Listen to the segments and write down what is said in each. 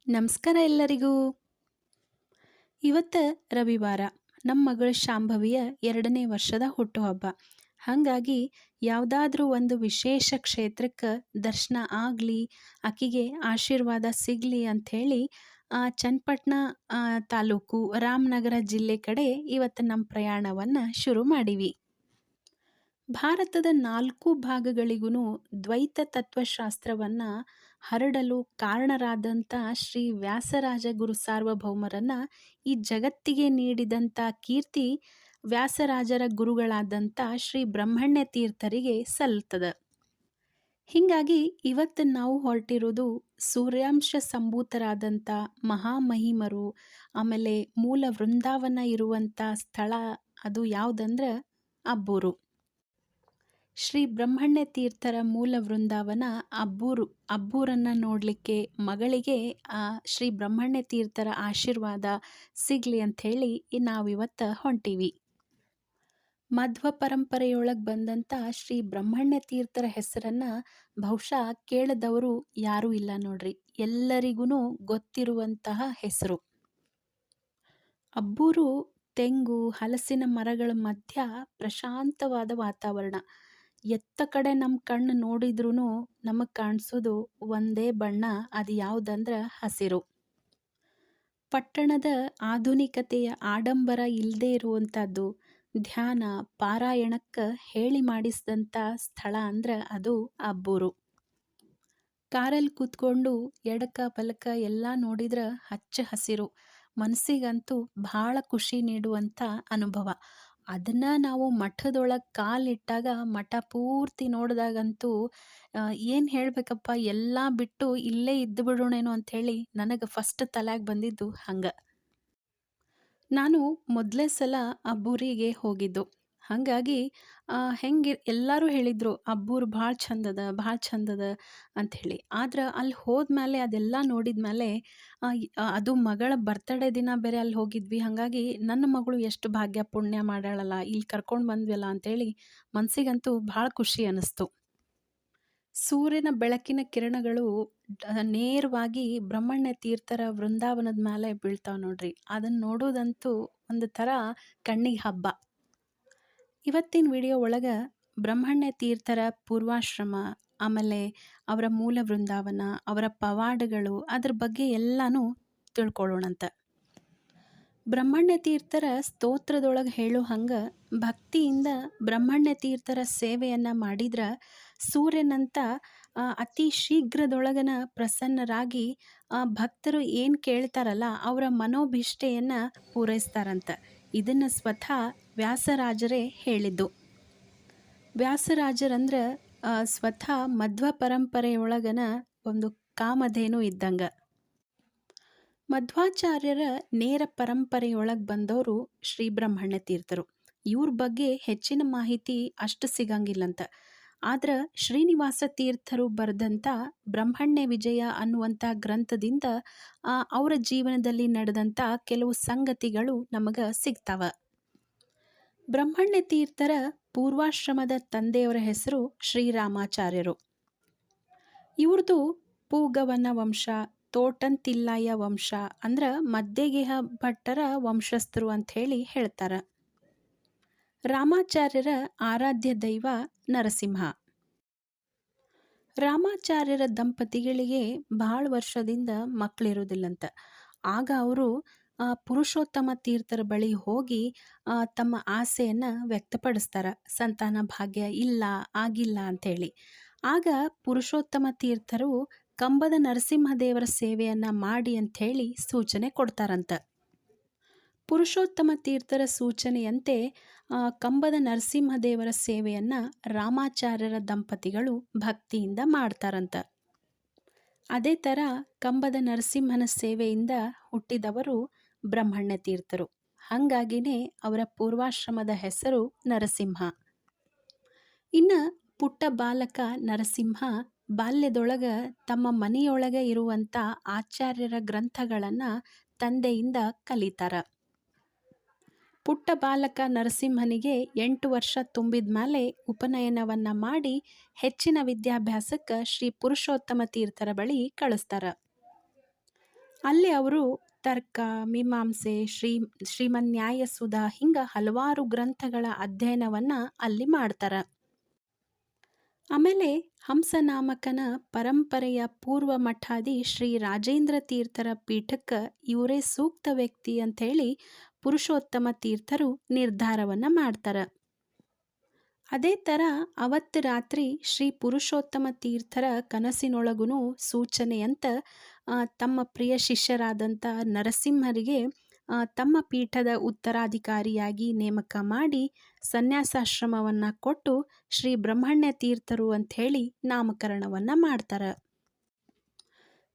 ನಮಸ್ಕಾರ ಎಲ್ಲರಿಗೂ. ಇವತ್ತು ರವಿವಾರ. ನಮ್ಮ ಮಗಳು ಶಾಂಭವಿಯ 2ನೇ ವರ್ಷದ ಹುಟ್ಟುಹಬ್ಬ. ಹಾಗಾಗಿ ಯಾವುದಾದ್ರೂ ಒಂದು ವಿಶೇಷ ಕ್ಷೇತ್ರಕ್ಕೆ ದರ್ಶನ ಆಗಲಿ, ಆಕಿಗೆ ಆಶೀರ್ವಾದ ಸಿಗಲಿ ಅಂಥೇಳಿ ಚನ್ನಪಟ್ಟಣ ತಾಲೂಕು ರಾಮನಗರ ಜಿಲ್ಲೆ ಕಡೆ ಇವತ್ತು ನಮ್ಮ ಪ್ರಯಾಣವನ್ನು ಶುರು ಮಾಡೀವಿ. ಭಾರತದ 4 ಭಾಗಗಳಿಗೂ ದ್ವೈತ ತತ್ವಶಾಸ್ತ್ರವನ್ನು ಹರಡಲು ಕಾರಣರಾದಂಥ ಶ್ರೀ ವ್ಯಾಸರಾಜ ಗುರು ಸಾರ್ವಭೌಮರನ್ನು ಈ ಜಗತ್ತಿಗೆ ನೀಡಿದಂಥ ಕೀರ್ತಿ ವ್ಯಾಸರಾಜರ ಗುರುಗಳಾದಂಥ ಶ್ರೀ ಬ್ರಹ್ಮಣ್ಯ ತೀರ್ಥರಿಗೆ ಸಲ್ಲುತ್ತದೆ. ಹೀಗಾಗಿ ಇವತ್ತು ನಾವು ಹೊರಟಿರೋದು ಸೂರ್ಯಾಂಶ ಸಂಭೂತರಾದಂಥ ಮಹಾಮಹಿಮರು, ಆಮೇಲೆ ಮೂಲ ವೃಂದಾವನ ಇರುವಂಥ ಸ್ಥಳ ಅದು ಯಾವುದಂದ್ರೆ ಅಬ್ಬೂರು. ಶ್ರೀ ಬ್ರಹ್ಮಣ್ಯ ತೀರ್ಥರ ಮೂಲ ವೃಂದಾವನ ಅಬ್ಬೂರನ್ನು ನೋಡಲಿಕ್ಕೆ ಮಗಳಿಗೆ ಶ್ರೀ ಬ್ರಹ್ಮಣ್ಯ ತೀರ್ಥರ ಆಶೀರ್ವಾದ ಸಿಗಲಿ ಅಂಥೇಳಿ ನಾವಿವತ್ತು ಹೊಂಟೀವಿ. ಮಧ್ವ ಪರಂಪರೆಯೊಳಗೆ ಬಂದಂಥ ಶ್ರೀ ಬ್ರಹ್ಮಣ್ಯ ತೀರ್ಥರ ಹೆಸರನ್ನು ಬಹುಶಃ ಕೇಳದವರು ಯಾರೂ ಇಲ್ಲ ನೋಡ್ರಿ, ಎಲ್ಲರಿಗೂ ಗೊತ್ತಿರುವಂತಹ ಹೆಸರು. ಅಬ್ಬೂರು ತೆಂಗು ಹಲಸಿನ ಮರಗಳ ಮಧ್ಯ ಪ್ರಶಾಂತವಾದ ವಾತಾವರಣ. ಎತ್ತ ಕಡೆ ನಮ್ಮ ಕಣ್ಣು ನೋಡಿದ್ರೂ ನಮಗೆ ಕಾಣಿಸೋದು ಒಂದೇ ಬಣ್ಣ, ಅದು ಯಾವುದಂದ್ರೆ ಹಸಿರು. ಪಟ್ಟಣದ ಆಧುನಿಕತೆಯ ಆಡಂಬರ ಇಲ್ಲದೆ ಇರುವಂಥದ್ದು, ಧ್ಯಾನ ಪಾರಾಯಣಕ್ಕೆ ಹೇಳಿ ಮಾಡಿಸಿದಂಥ ಸ್ಥಳ ಅಂದ್ರೆ ಅದು ಅಬ್ಬೂರು. ಕಾರಲ್ಲಿ ಕೂತ್ಕೊಂಡು ಎಡಕ ಬಲಕ ಎಲ್ಲ ನೋಡಿದ್ರೆ ಹಚ್ಚ ಹಸಿರು, ಮನಸ್ಸಿಗಂತೂ ಭಾಳ ಖುಷಿ ನೀಡುವಂಥ ಅನುಭವ. ಅದನ್ನು ನಾವು ಮಠದೊಳಗೆ ಕಾಲಿಟ್ಟಾಗ ಮಠ ಪೂರ್ತಿ ನೋಡಿದಾಗಂತೂ ಏನು ಹೇಳಬೇಕಪ್ಪ, ಎಲ್ಲ ಬಿಟ್ಟು ಇಲ್ಲೇ ಇದ್ದು ಬಿಡೋಣೇನೋ ಅಂಥೇಳಿ ನನಗೆ ಫಸ್ಟ್ ತಲೆಗೆ ಬಂದಿದ್ದು ಹಂಗೆ. ನಾನು ಮೊದಲೇ ಸಲ ಅಬ್ಬೂರಿಗೆ ಹೋಗಿದ್ದು. ಹಾಗಾಗಿ ಎಲ್ಲರೂ ಹೇಳಿದರು ಅಬ್ಬೂರು ಭಾಳ ಚಂದದ ಭಾಳ ಚಂದದ ಅಂಥೇಳಿ. ಆದ್ರೆ ಅಲ್ಲಿ ಹೋದ್ಮೇಲೆ ಅದೆಲ್ಲ ನೋಡಿದ್ಮೇಲೆ ಅದು ಮಗಳ ಬರ್ತಡೇ ದಿನ ಬೇರೆ ಅಲ್ಲಿ ಹೋಗಿದ್ವಿ. ಹಾಗಾಗಿ ನನ್ನ ಮಗಳು ಎಷ್ಟು ಭಾಗ್ಯ ಪುಣ್ಯ ಮಾಡ್ಯಾಳಲ್ಲ, ಇಲ್ಲಿ ಕರ್ಕೊಂಡು ಬಂದ್ವಲ್ಲ ಅಂಥೇಳಿ ಮನಸ್ಸಿಗಂತೂ ಭಾಳ ಖುಷಿ ಅನ್ನಿಸ್ತು. ಸೂರ್ಯನ ಬೆಳಕಿನ ಕಿರಣಗಳು ನೇರವಾಗಿ ಬ್ರಹ್ಮಣ್ಯ ತೀರ್ಥರ ವೃಂದಾವನದ ಮೇಲೆ ಬೀಳ್ತಾವೆ ನೋಡ್ರಿ. ಅದನ್ನು ನೋಡೋದಂತೂ ಒಂದು ಥರ ಕಣ್ಣಿಗೆ ಹಬ್ಬ. ಇವತ್ತಿನ ವಿಡಿಯೋ ಒಳಗೆ ಬ್ರಹ್ಮಣ್ಯ ತೀರ್ಥರ ಪೂರ್ವಾಶ್ರಮ, ಆಮೇಲೆ ಅವರ ಮೂಲ ವೃಂದಾವನ, ಅವರ ಪವಾಡಗಳು, ಅದ್ರ ಬಗ್ಗೆ ಎಲ್ಲನೂ ತಿಳ್ಕೊಳ್ಳೋಣಂತ. ಬ್ರಹ್ಮಣ್ಯ ತೀರ್ಥರ ಸ್ತೋತ್ರದೊಳಗೆ ಹೇಳೋ ಹಂಗೆ ಭಕ್ತಿಯಿಂದ ಬ್ರಹ್ಮಣ್ಯ ತೀರ್ಥರ ಸೇವೆಯನ್ನು ಮಾಡಿದ್ರೆ ಸೂರ್ಯನಂತ ಅತಿ ಶೀಘ್ರದೊಳಗನ ಪ್ರಸನ್ನರಾಗಿ ಭಕ್ತರು ಏನು ಕೇಳ್ತಾರಲ್ಲ ಅವರ ಮನೋಭಿಷ್ಟೆಯನ್ನು ಪೂರೈಸ್ತಾರಂತ. ಇದನ್ನು ಸ್ವತಃ ವ್ಯಾಸರಾಜರೇ ಹೇಳಿದ್ದು. ವ್ಯಾಸರಾಜರಂದ್ರೆ ಸ್ವತಃ ಮಧ್ವ ಪರಂಪರೆಯೊಳಗನ ಒಂದು ಕಾಮಧೇನು ಇದ್ದಂಗೆ. ಮಧ್ವಾಚಾರ್ಯರ ನೇರ ಪರಂಪರೆಯೊಳಗೆ ಬಂದವರು ಶ್ರೀ ಬ್ರಹ್ಮಣ್ಯ ತೀರ್ಥರು. ಇವ್ರ ಬಗ್ಗೆ ಹೆಚ್ಚಿನ ಮಾಹಿತಿ ಅಷ್ಟು ಸಿಗಂಗಿಲ್ಲಂತ. ಆದ್ರೆ ಶ್ರೀನಿವಾಸ ತೀರ್ಥರು ಬರೆದಂಥ ಬ್ರಹ್ಮಣ್ಯ ವಿಜಯ ಅನ್ನುವಂಥ ಗ್ರಂಥದಿಂದ ಅವರ ಜೀವನದಲ್ಲಿ ನಡೆದಂಥ ಕೆಲವು ಸಂಗತಿಗಳು ನಮಗೆ ಸಿಗ್ತಾವ. ಬ್ರಹ್ಮಣ್ಯ ತೀರ್ಥರ ಪೂರ್ವಾಶ್ರಮದ ತಂದೆಯವರ ಹೆಸರು ಶ್ರೀರಾಮಾಚಾರ್ಯರು. ಇವ್ರದ್ದು ಪೂಗವನ ವಂಶ, ತೋಟಂತಿಲ್ಲಾಯ ವಂಶ ಅಂದ್ರೆ ಮಧ್ಯಗೇಹ ಭಟ್ಟರ ವಂಶಸ್ಥರು ಅಂಥೇಳಿ ಹೇಳ್ತಾರೆ. ರಾಮಾಚಾರ್ಯರ ಆರಾಧ್ಯ ದೈವ ನರಸಿಂಹ. ರಾಮಾಚಾರ್ಯರ ದಂಪತಿಗಳಿಗೆ ಭಾಳ ವರ್ಷದಿಂದ ಮಕ್ಕಳಿರೋದಿಲ್ಲಂತ. ಆಗ ಅವರು ಪುರುಷೋತ್ತಮ ತೀರ್ಥರ ಬಳಿ ಹೋಗಿ ತಮ್ಮ ಆಸೆಯನ್ನು ವ್ಯಕ್ತಪಡಿಸ್ತಾರೆ, ಸಂತಾನ ಭಾಗ್ಯ ಇಲ್ಲ ಆಗಿಲ್ಲ ಅಂಥೇಳಿ. ಆಗ ಪುರುಷೋತ್ತಮ ತೀರ್ಥರು ಕಂಬದ ನರಸಿಂಹದೇವರ ಸೇವೆಯನ್ನು ಮಾಡಿ ಅಂಥೇಳಿ ಸೂಚನೆ ಕೊಡ್ತಾರಂತ. ಪುರುಷೋತ್ತಮ ತೀರ್ಥರ ಸೂಚನೆಯಂತೆ ಕಂಬದ ನರಸಿಂಹದೇವರ ಸೇವೆಯನ್ನು ರಾಮಾಚಾರ್ಯರ ದಂಪತಿಗಳು ಭಕ್ತಿಯಿಂದ ಮಾಡ್ತಾರಂತ. ಅದೇ ಥರ ಕಂಬದ ನರಸಿಂಹನ ಸೇವೆಯಿಂದ ಹುಟ್ಟಿದವರು ಬ್ರಹ್ಮಣ್ಯ ತೀರ್ಥರು. ಹಾಗಾಗಿನೇ ಅವರ ಪೂರ್ವಾಶ್ರಮದ ಹೆಸರು ನರಸಿಂಹ. ಇನ್ನು ಪುಟ್ಟ ಬಾಲಕ ನರಸಿಂಹ ಬಾಲ್ಯದೊಳಗೆ ತಮ್ಮ ಮನೆಯೊಳಗೆ ಇರುವಂಥ ಆಚಾರ್ಯರ ಗ್ರಂಥಗಳನ್ನು ತಂದೆಯಿಂದ ಕಲಿತಾರ. ಪುಟ್ಟ ಬಾಲಕ ನರಸಿಂಹನಿಗೆ 8 ವರ್ಷ ತುಂಬಿದ ಮೇಲೆ ಉಪನಯನವನ್ನು ಮಾಡಿ ಹೆಚ್ಚಿನ ವಿದ್ಯಾಭ್ಯಾಸಕ್ಕೆ ಶ್ರೀ ಪುರುಷೋತ್ತಮ ತೀರ್ಥರ ಬಳಿ ಕಳಿಸ್ತಾರೆ. ಅಲ್ಲಿ ಅವರು ತರ್ಕ, ಮೀಮಾಂಸೆ, ಶ್ರೀಮನ್ಯಾಯಸುಧ ಹಿಂಗ ಹಲವಾರು ಗ್ರಂಥಗಳ ಅಧ್ಯಯನವನ್ನು ಅಲ್ಲಿ ಮಾಡ್ತಾರೆ. ಆಮೇಲೆ ಹಂಸನಾಮಕನ ಪರಂಪರೆಯ ಪೂರ್ವ ಮಠಾಧಿ ಶ್ರೀ ರಾಜೇಂದ್ರ ತೀರ್ಥರ ಪೀಠಕ್ಕೆ ಇವರೇ ಸೂಕ್ತ ವ್ಯಕ್ತಿ ಅಂಥೇಳಿ ಪುರುಷೋತ್ತಮ ತೀರ್ಥರು ನಿರ್ಧಾರವನ್ನು ಮಾಡ್ತಾರೆ. ಅದೇ ಥರ ಅವತ್ತು ರಾತ್ರಿ ಶ್ರೀ ಪುರುಷೋತ್ತಮ ತೀರ್ಥರ ಕನಸಿನೊಳಗೂ ಸೂಚನೆಯಂತ ತಮ್ಮ ಪ್ರಿಯ ಶಿಷ್ಯರಾದಂಥ ನರಸಿಂಹರಿಗೆ ತಮ್ಮ ಪೀಠದ ಉತ್ತರಾಧಿಕಾರಿಯಾಗಿ ನೇಮಕ ಮಾಡಿ ಸನ್ಯಾಸಾಶ್ರಮವನ್ನು ಕೊಟ್ಟು ಶ್ರೀ ಬ್ರಹ್ಮಣ್ಯ ತೀರ್ಥರು ಅಂಥೇಳಿ ನಾಮಕರಣವನ್ನು ಮಾಡ್ತಾರೆ.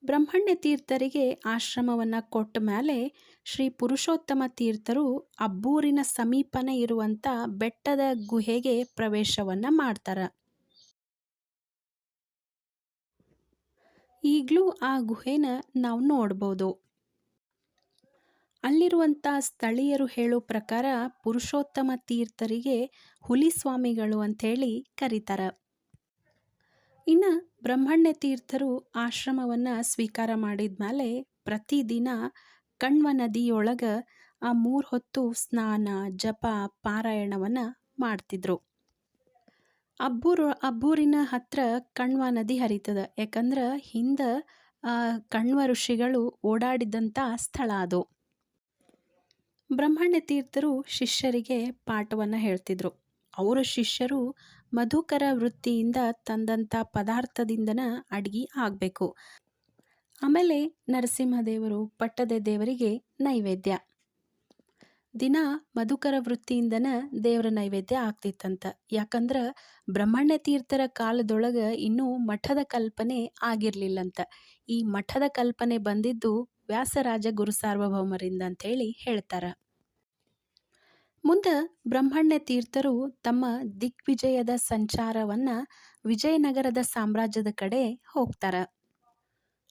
ಬ್ರಹ್ಮಣ್ಯ ತೀರ್ಥರಿಗೆ ಆಶ್ರಮವನ್ನು ಕೊಟ್ಟ ಮೇಲೆ ಶ್ರೀ ಪುರುಷೋತ್ತಮ ತೀರ್ಥರು ಅಬ್ಬೂರಿನ ಸಮೀಪನೇ ಇರುವಂಥ ಬೆಟ್ಟದ ಗುಹೆಗೆ ಪ್ರವೇಶವನ್ನು ಮಾಡ್ತಾರೆ. ಈಗಲೂ ಆ ಗುಹೆನ ನಾವು ನೋಡ್ಬೋದು. ಅಲ್ಲಿರುವಂಥ ಸ್ಥಳೀಯರು ಹೇಳೋ ಪ್ರಕಾರ ಪುರುಷೋತ್ತಮ ತೀರ್ಥರಿಗೆ ಹುಲಿ ಸ್ವಾಮಿಗಳು ಅಂಥೇಳಿ ಕರೀತಾರೆ. ಇನ್ನು ಬ್ರಹ್ಮಣ್ಯ ತೀರ್ಥರು ಆಶ್ರಮವನ್ನು ಸ್ವೀಕಾರ ಮಾಡಿದ ಮೇಲೆ ಪ್ರತಿದಿನ ಕಣ್ವ ನದಿಯೊಳಗೆ 3 ಹೊತ್ತು ಸ್ನಾನ, ಜಪ, ಪಾರಾಯಣವನ್ನು ಮಾಡ್ತಿದ್ರು. ಅಬ್ಬೂರಿನ ಹತ್ರ ಕಣ್ವ ನದಿ ಹರಿತದ. ಯಾಕಂದ್ರೆ ಹಿಂದೆ ಕಣ್ವ ಋಷಿಗಳು ಓಡಾಡಿದಂಥ ಸ್ಥಳ ಅದು. ಬ್ರಹ್ಮಣ್ಯ ತೀರ್ಥರು ಶಿಷ್ಯರಿಗೆ ಪಾಠವನ್ನು ಹೇಳ್ತಿದ್ರು. ಅವರ ಶಿಷ್ಯರು ಮಧುಕರ ವೃತ್ತಿಯಿಂದ ತಂದಂಥ ಪದಾರ್ಥದಿಂದನ ಅಡ್ಗೆ ಆಗಬೇಕು. ಆಮೇಲೆ ನರಸಿಂಹದೇವರು, ಪಟ್ಟದ ದೇವರಿಗೆ ನೈವೇದ್ಯ. ದಿನ ಮಧುಕರ ವೃತ್ತಿಯಿಂದನ ದೇವರ ನೈವೇದ್ಯ ಆಗ್ತಿತ್ತಂತ. ಯಾಕಂದ್ರೆ ಬ್ರಹ್ಮಣ್ಯ ತೀರ್ಥರ ಕಾಲದೊಳಗೆ ಇನ್ನೂ ಮಠದ ಕಲ್ಪನೆ ಆಗಿರಲಿಲ್ಲಂತ. ಈ ಮಠದ ಕಲ್ಪನೆ ಬಂದಿದ್ದು ವ್ಯಾಸರಾಜ ಗುರುಸಾರ್ವಭೌಮರಿಂದ ಅಂಥೇಳಿ ಹೇಳ್ತಾರೆ. ಮುಂದೆ ಬ್ರಹ್ಮಣ್ಯ ತೀರ್ಥರು ತಮ್ಮ ದಿಗ್ವಿಜಯದ ಸಂಚಾರವನ್ನು ವಿಜಯನಗರದ ಸಾಮ್ರಾಜ್ಯದ ಕಡೆ ಹೋಗ್ತಾರೆ.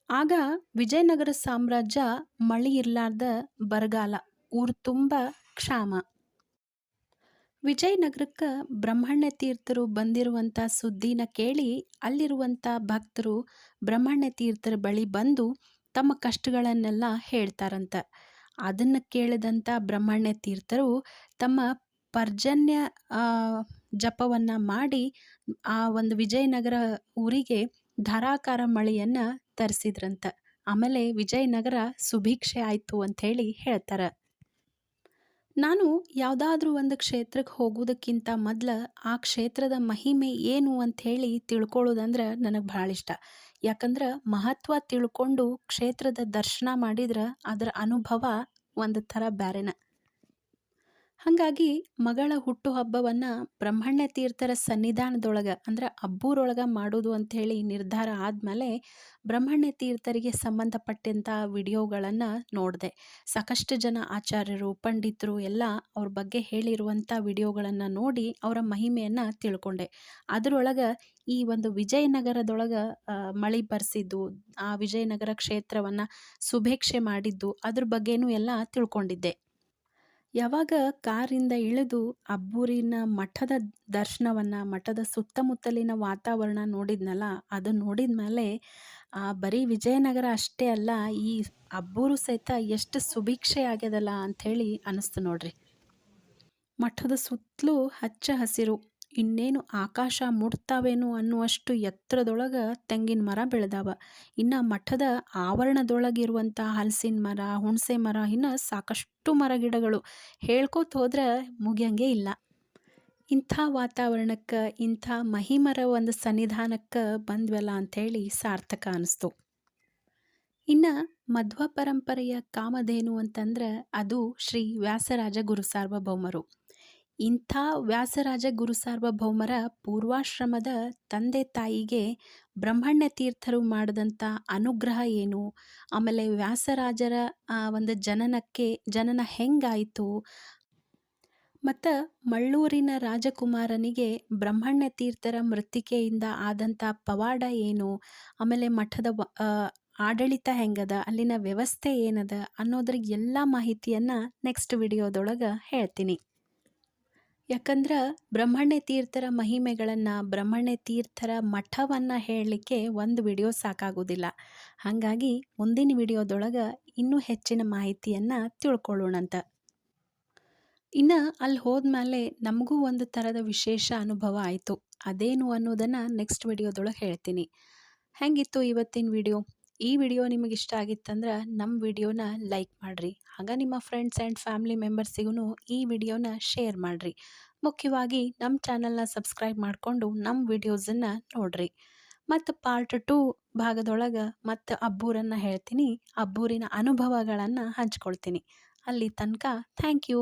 ಆಗ ವಿಜಯನಗರ ಸಾಮ್ರಾಜ್ಯ ಮಳೆ ಇರಲಾರ್ದ ಬರಗಾಲ, ಊರು ತುಂಬ ಕ್ಷಾಮ. ವಿಜಯನಗರಕ್ಕೆ ಬ್ರಹ್ಮಣ್ಯ ತೀರ್ಥರು ಬಂದಿರುವಂಥ ಸುದ್ದಿನ ಕೇಳಿ ಅಲ್ಲಿರುವಂಥ ಭಕ್ತರು ಬ್ರಹ್ಮಣ್ಯ ತೀರ್ಥರ ಬಳಿ ಬಂದು ತಮ್ಮ ಕಷ್ಟಗಳನ್ನೆಲ್ಲ ಹೇಳ್ತಾರಂತ. ಅದನ್ನು ಕೇಳಿದಂಥ ಬ್ರಹ್ಮಣ್ಯ ತೀರ್ಥರು ತಮ್ಮ ಪರ್ಜನ್ಯ ಜಪವನ್ನು ಮಾಡಿ ಆ ಒಂದು ವಿಜಯನಗರ ಊರಿಗೆ ಧಾರಾಕಾರ ಮಳೆಯನ್ನು ತರಿಸಿದ್ರಂತ. ಆಮೇಲೆ ವಿಜಯನಗರ ಸುಭಿಕ್ಷೆ ಆಯಿತು ಅಂಥೇಳಿ ಹೇಳ್ತಾರೆ. ನಾನು ಯಾವುದಾದ್ರೂ ಒಂದು ಕ್ಷೇತ್ರಕ್ಕೆ ಹೋಗೋದಕ್ಕಿಂತ ಮೊದಲು ಆ ಕ್ಷೇತ್ರದ ಮಹಿಮೆ ಏನು ಅಂಥೇಳಿ ತಿಳ್ಕೊಳ್ಳೋದಂದ್ರೆ ನನಗೆ ಭಾಳ ಇಷ್ಟ. ಯಾಕಂದ್ರೆ ಮಹತ್ವ ತಿಳ್ಕೊಂಡು ಕ್ಷೇತ್ರದ ದರ್ಶನ ಮಾಡಿದ್ರೆ ಅದರ ಅನುಭವ ಒಂದು ಥರ ಬ್ಯಾರೆನ. ಹಾಗಾಗಿ ಮಗಳ ಹುಟ್ಟುಹಬ್ಬವನ್ನು ಬ್ರಹ್ಮಣ್ಯ ತೀರ್ಥರ ಸನ್ನಿಧಾನದೊಳಗೆ ಅಂದ್ರೆ ಅಬ್ಬೂರೊಳಗೆ ಮಾಡೋದು ಅಂಥೇಳಿ ನಿರ್ಧಾರ ಆದಮೇಲೆ ಬ್ರಹ್ಮಣ್ಯ ತೀರ್ಥರಿಗೆ ಸಂಬಂಧಪಟ್ಟಂಥ ವಿಡಿಯೋಗಳನ್ನು ನೋಡಿದೆ. ಸಾಕಷ್ಟು ಜನ ಆಚಾರ್ಯರು, ಪಂಡಿತರು ಎಲ್ಲ ಅವ್ರ ಬಗ್ಗೆ ಹೇಳಿರುವಂಥ ವಿಡಿಯೋಗಳನ್ನು ನೋಡಿ ಅವರ ಮಹಿಮೆಯನ್ನು ತಿಳ್ಕೊಂಡೆ. ಅದರೊಳಗೆ ಈ ಒಂದು ವಿಜಯನಗರದೊಳಗೆ ಮಳೆ ಬರ್ಸಿದ್ದು, ಆ ವಿಜಯನಗರ ಕ್ಷೇತ್ರವನ್ನು ಸುಭಿಕ್ಷೆ ಮಾಡಿದ್ದು ಅದ್ರ ಬಗ್ಗೆನೂ ಎಲ್ಲ ತಿಳ್ಕೊಂಡಿದ್ದೆ. ಯಾವಾಗ ಕಾರಿಂದ ಇಳಿದು ಅಬ್ಬೂರಿನ ಮಠದ ದರ್ಶನವನ್ನು, ಮಠದ ಸುತ್ತಮುತ್ತಲಿನ ವಾತಾವರಣ ನೋಡಿದ್ನಲ್ಲ, ಅದು ನೋಡಿದ ಮೇಲೆ ಬರೀ ವಿಜಯನಗರ ಅಷ್ಟೇ ಅಲ್ಲ, ಈ ಅಬ್ಬೂರು ಸಹಿತ ಎಷ್ಟು ಸುಭಿಕ್ಷೆ ಆಗ್ಯದಲ್ಲ ಅಂಥೇಳಿ ಅನ್ನಿಸ್ತು ನೋಡ್ರಿ. ಮಠದ ಸುತ್ತಲೂ ಹಚ್ಚ ಹಸಿರು, ಇನ್ನೇನು ಆಕಾಶ ಮುಟ್ತಾವೇನೋ ಅನ್ನುವಷ್ಟು ಎತ್ತರದೊಳಗೆ ತೆಂಗಿನ ಮರ ಬೆಳೆದಾವ. ಇನ್ನು ಮಠದ ಆವರಣದೊಳಗಿರುವಂಥ ಹಲಸಿನ ಮರ, ಹುಣಸೆ ಮರ, ಇನ್ನು ಸಾಕಷ್ಟು ಮರ ಗಿಡಗಳು ಹೇಳ್ಕೋತ ಹೋದ್ರೆ ಮುಗಿಯಂಗೆ ಇಲ್ಲ. ಇಂಥ ವಾತಾವರಣಕ್ಕೆ, ಇಂಥ ಮಹಿಮರ ಒಂದು ಸನ್ನಿಧಾನಕ್ಕೆ ಬಂದ್ವಲ್ಲ ಅಂಥೇಳಿ ಸಾರ್ಥಕ ಅನ್ನಿಸ್ತು. ಇನ್ನು ಮಧ್ವ ಪರಂಪರೆಯ ಕಾಮಧೇನು ಅಂತಂದ್ರೆ ಅದು ಶ್ರೀ ವ್ಯಾಸರಾಜ ಗುರುಸಾರ್ವಭೌಮರು. ಇಂಥ ವ್ಯಾಸರಾಜ ಗುರುಸಾರ್ವಭೌಮರ ಪೂರ್ವಾಶ್ರಮದ ತಂದೆ ತಾಯಿಗೆ ಬ್ರಹ್ಮಣ್ಯ ತೀರ್ಥರು ಮಾಡಿದಂಥ ಅನುಗ್ರಹ ಏನು, ಆಮೇಲೆ ವ್ಯಾಸರಾಜರ ಒಂದು ಜನನ ಹೆಂಗಾಯಿತು, ಮತ್ತು ಮಳ್ಳೂರಿನ ರಾಜಕುಮಾರನಿಗೆ ಬ್ರಹ್ಮಣ್ಯ ತೀರ್ಥರ ಮೃತ್ತಿಕೆಯಿಂದ ಆದಂಥ ಪವಾಡ ಏನು, ಆಮೇಲೆ ಮಠದ ಆಡಳಿತ ಹೆಂಗದ, ಅಲ್ಲಿನ ವ್ಯವಸ್ಥೆ ಏನದ ಅನ್ನೋದ್ರ ಎಲ್ಲ ಮಾಹಿತಿಯನ್ನು ನೆಕ್ಸ್ಟ್ ವಿಡಿಯೋದೊಳಗೆ ಹೇಳ್ತೀನಿ. ಯಾಕಂದ್ರೆ ಬ್ರಹ್ಮಣ್ಯ ತೀರ್ಥರ ಮಹಿಮೆಗಳನ್ನು, ಬ್ರಹ್ಮಣ್ಯ ತೀರ್ಥರ ಮಠವನ್ನು ಹೇಳಲಿಕ್ಕೆ ಒಂದು ವಿಡಿಯೋ ಸಾಕಾಗೋದಿಲ್ಲ. ಹಾಗಾಗಿ ಮುಂದಿನ ವಿಡಿಯೋದೊಳಗೆ ಇನ್ನೂ ಹೆಚ್ಚಿನ ಮಾಹಿತಿಯನ್ನು ತಿಳ್ಕೊಳ್ಳೋಣಂತ. ಇನ್ನು ಅಲ್ಲಿ ಹೋದ್ಮೇಲೆ ನಮಗೂ ಒಂದು ಥರದ ವಿಶೇಷ ಅನುಭವ ಆಯಿತು. ಅದೇನು ಅನ್ನೋದನ್ನು ನೆಕ್ಸ್ಟ್ ವಿಡಿಯೋದೊಳಗೆ ಹೇಳ್ತೀನಿ. ಹೆಂಗಿತ್ತು ಇವತ್ತಿನ ವಿಡಿಯೋ? ಈ ವಿಡಿಯೋ ನಿಮಗೆ ಇಷ್ಟ ಆಗಿತ್ತಂದ್ರೆ ನಮ್ಮ ವಿಡಿಯೋನ ಲೈಕ್ ಮಾಡಿರಿ. ಆಗ ನಿಮ್ಮ ಫ್ರೆಂಡ್ಸ್ ಆ್ಯಂಡ್ ಫ್ಯಾಮಿಲಿ ಮೆಂಬರ್ಸಿಗೂ ಈ ವಿಡಿಯೋನ ಶೇರ್ ಮಾಡಿರಿ. ಮುಖ್ಯವಾಗಿ ನಮ್ಮ ಚಾನಲ್ನ ಸಬ್ಸ್ಕ್ರೈಬ್ ಮಾಡಿಕೊಂಡು ನಮ್ಮ ವಿಡಿಯೋಸನ್ನು ನೋಡಿರಿ. ಮತ್ತು ಪಾರ್ಟ್ 2 ಭಾಗದೊಳಗೆ ಮತ್ತು ಅಬ್ಬೂರನ್ನು ಹೇಳ್ತೀನಿ. ಅಬ್ಬೂರಿನ ಅನುಭವಗಳನ್ನು ಹಂಚ್ಕೊಳ್ತೀನಿ. ಅಲ್ಲಿ ತನಕ ಥ್ಯಾಂಕ್ ಯು.